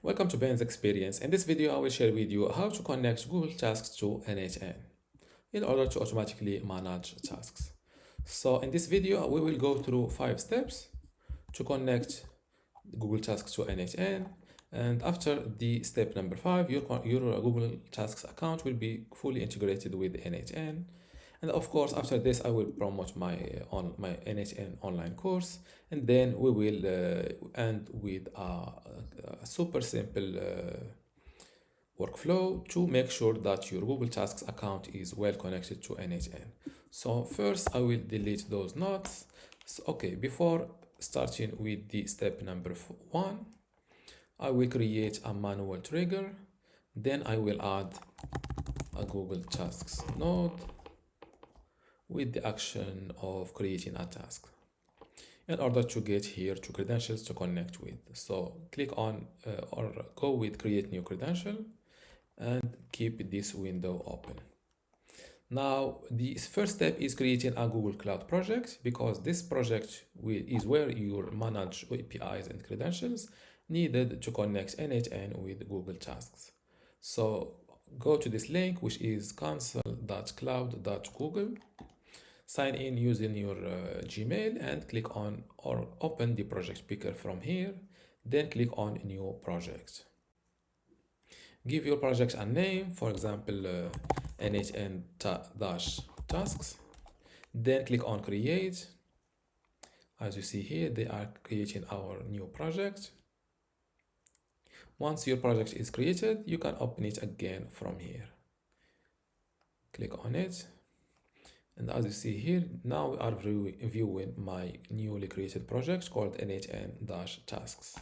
Welcome to Ben's Experience. In this video, I will share with you how to connect Google Tasks to n8n in order to automatically manage tasks. So in this video, we will go through 5 steps to connect Google Tasks to n8n. And after the step number 5, your Google Tasks account will be fully integrated with n8n. And of course, after this, I will promote my n8n online course, and then we will end with a super simple workflow to make sure that your Google Tasks account is well connected to n8n. So first, I will delete those nodes. So, okay, before starting with the step number 1, I will create a manual trigger. Then I will add a Google Tasks node with the action of creating a task in order to get here to credentials to connect with. So click on or go with create new credential and keep this window open. Now the first step is creating a Google Cloud project, because this project is where you manage APIs and credentials needed to connect n8n with Google Tasks. So go to this link, which is console.cloud.google. Sign in using your Gmail and click on or open the project picker from here. Then click on new project. Give your project a name, for example, n8n-tasks. Then click on create. As you see here, they are creating our new project. Once your project is created, you can open it again from here. Click on it. And as you see here, now we are viewing my newly created project called n8n-tasks.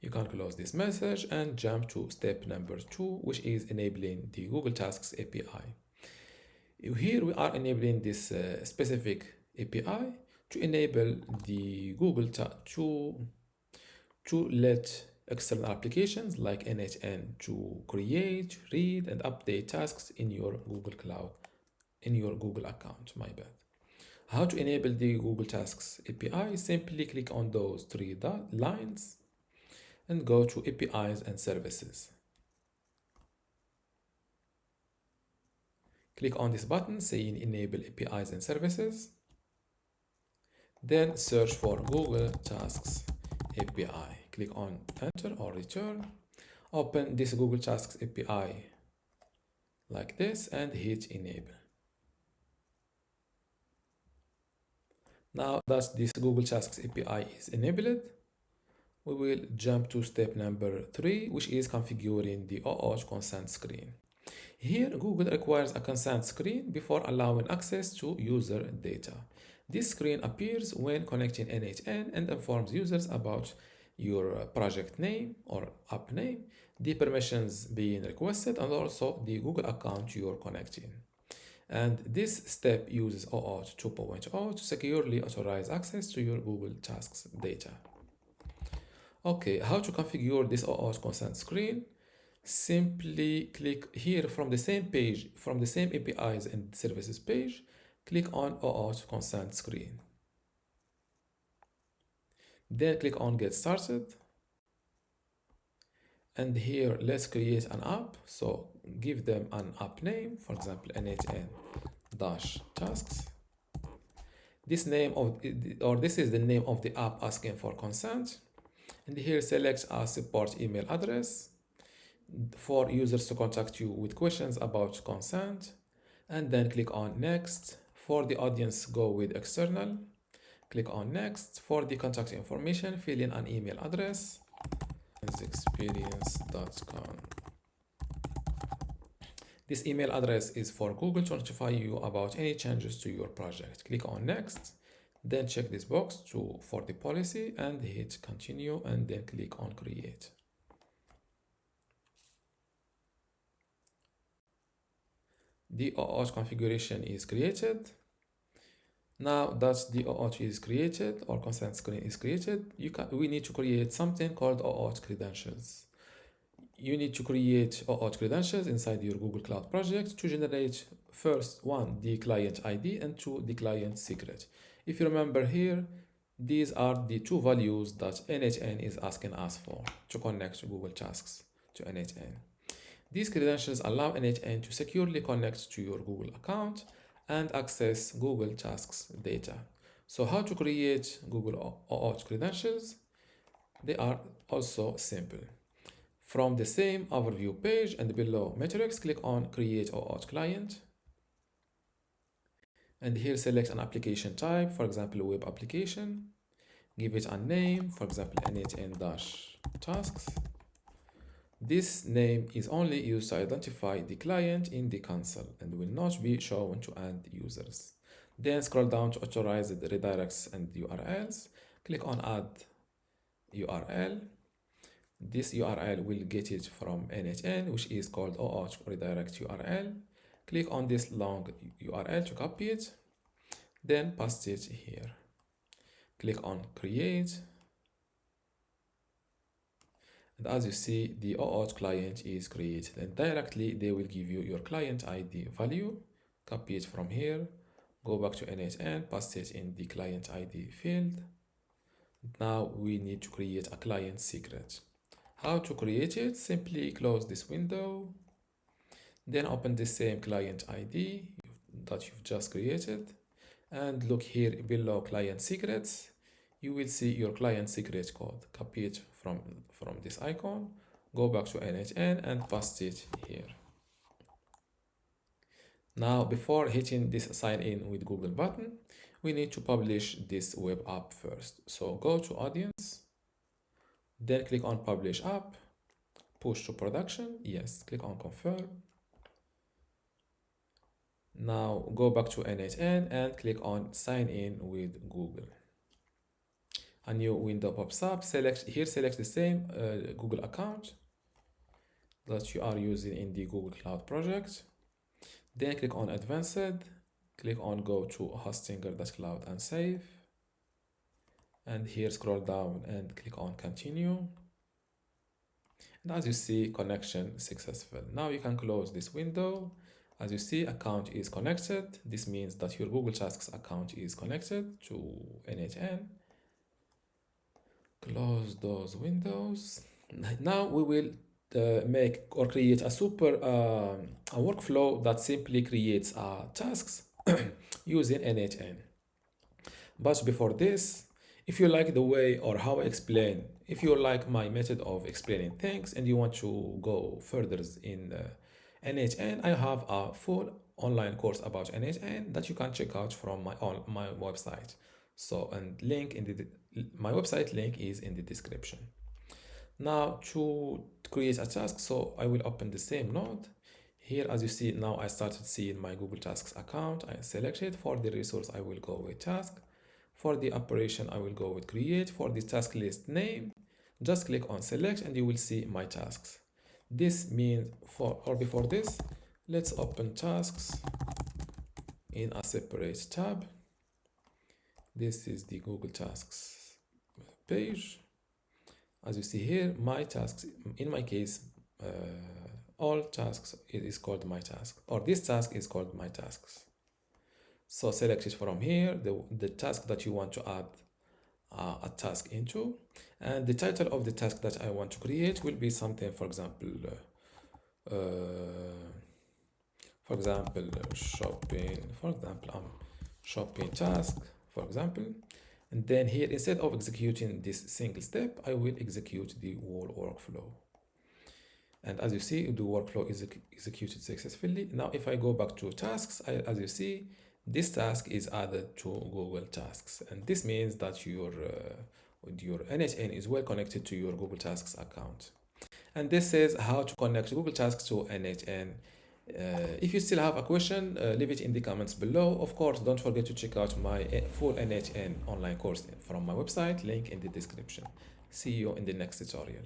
You can close this message and jump to step number 2, which is enabling the Google Tasks API. Here we are enabling this specific API to enable the Google to let external applications like n8n to create, read, and update tasks in your Google Cloud, in your Google account, my bad. How to enable the Google Tasks API? Simply click on those 3 lines and go to APIs and services. Click on this button saying enable APIs and services. Then search for Google Tasks API. Click on enter or return. Open this Google Tasks API like this and hit enable. Now that this Google Tasks API is enabled, we will jump to step number 3, which is configuring the OAuth consent screen. Here, Google requires a consent screen before allowing access to user data. This screen appears when connecting n8n and informs users about your project name or app name, the permissions being requested, and also the Google account you're connecting. And this step uses OAuth 2.0 to securely authorize access to your Google Tasks data. Okay, how to configure this OAuth consent screen? Simply click here from the same page, from the same APIs and services page, click on OAuth consent screen. Then click on get started. And here, let's create an app. So give them an app name, for example, n8n-tasks. This name this is the name of the app asking for consent. And here select a support email address for users to contact you with questions about consent. And then click on next. For the audience, go with external. Click on next. For the contact information, fill in an email address. experience.com. This email address is for Google to notify you about any changes to your project. Click on next, then check this box for the policy and hit continue, and then click on create. The OAuth configuration is created. Now that the OAuth is created or consent screen is created, we need to create something called OAuth credentials. You need to create OAuth credentials inside your Google Cloud project to generate first, 1, the client ID, and 2, the client secret. If you remember here, These are the two values that n8n is asking us for to connect Google Tasks to n8n. These credentials allow n8n to securely connect to your Google account and access Google Tasks data. So how to create Google OAuth credentials? They are also simple. From the same overview page and below metrics, click on Create OAuth Client. And here select an application type, for example, web application. Give it a name, for example, n8n-tasks. This name is only used to identify the client in the console and will not be shown to end users. Then scroll down to authorize the redirects and URLs. Click on Add URL. This URL will get it from n8n, which is called OAuth redirect URL. Click on this long URL to copy it, then paste it here. Click on Create. And as you see, the OAuth client is created, and directly they will give you your client ID value. Copy it from here, go back to n8n, paste it in the client ID field. Now we need to create a client secret. How to create it? Simply close this window, then open the same client ID that you've just created, and look here below client secrets. You will see your client secret code. Copy it from this icon, go back to n8n and paste it here. Now, before hitting this sign in with Google button, we need to publish this web app first. So go to audience, then click on publish app, push to production, yes, click on confirm. Now go back to n8n and click on sign in with Google. A new window pops up. Select the same Google account that you are using in the Google Cloud project. Then click on advanced, click on go to hostinger.cloud and save. And here scroll down and click on continue. And as you see, connection successful. Now you can close this window. As you see, account is connected. This means that your Google Tasks account is connected to n8n. Close those windows. Now we will make or create a a workflow that simply creates tasks using n8n. But before this, if you like the way or how I explain, if you like my method of explaining things and you want to go further in n8n, I have a full online course about n8n that you can check out from my website. So, and link in my website link is in the description. Now to create a task, so I will open the same node. Here, as you see, now I started seeing my Google Tasks account. I selected. For the resource, I will go with task. For the operation, I will go with create. For the task list name, just click on select and you will see my tasks. This means before this, let's open tasks in a separate tab. This is the Google Tasks page. As you see here, my tasks, in my case, all tasks is called my task, or this task is called my tasks. So select it from here, the task that you want to add a task into, and the title of the task that I want to create will be something, for example, shopping, shopping task, for example. And then here, instead of executing this single step, I will execute the whole workflow. And as you see, the workflow is executed successfully. Now, if I go back to tasks, as you see, this task is added to Google Tasks. And this means that your n8n is well connected to your Google Tasks account. And this says how to connect Google Tasks to n8n. If you still have a question, leave it in the comments below. Of course, don't forget to check out my full n8n online course from my website, link in the description. See you in the next tutorial.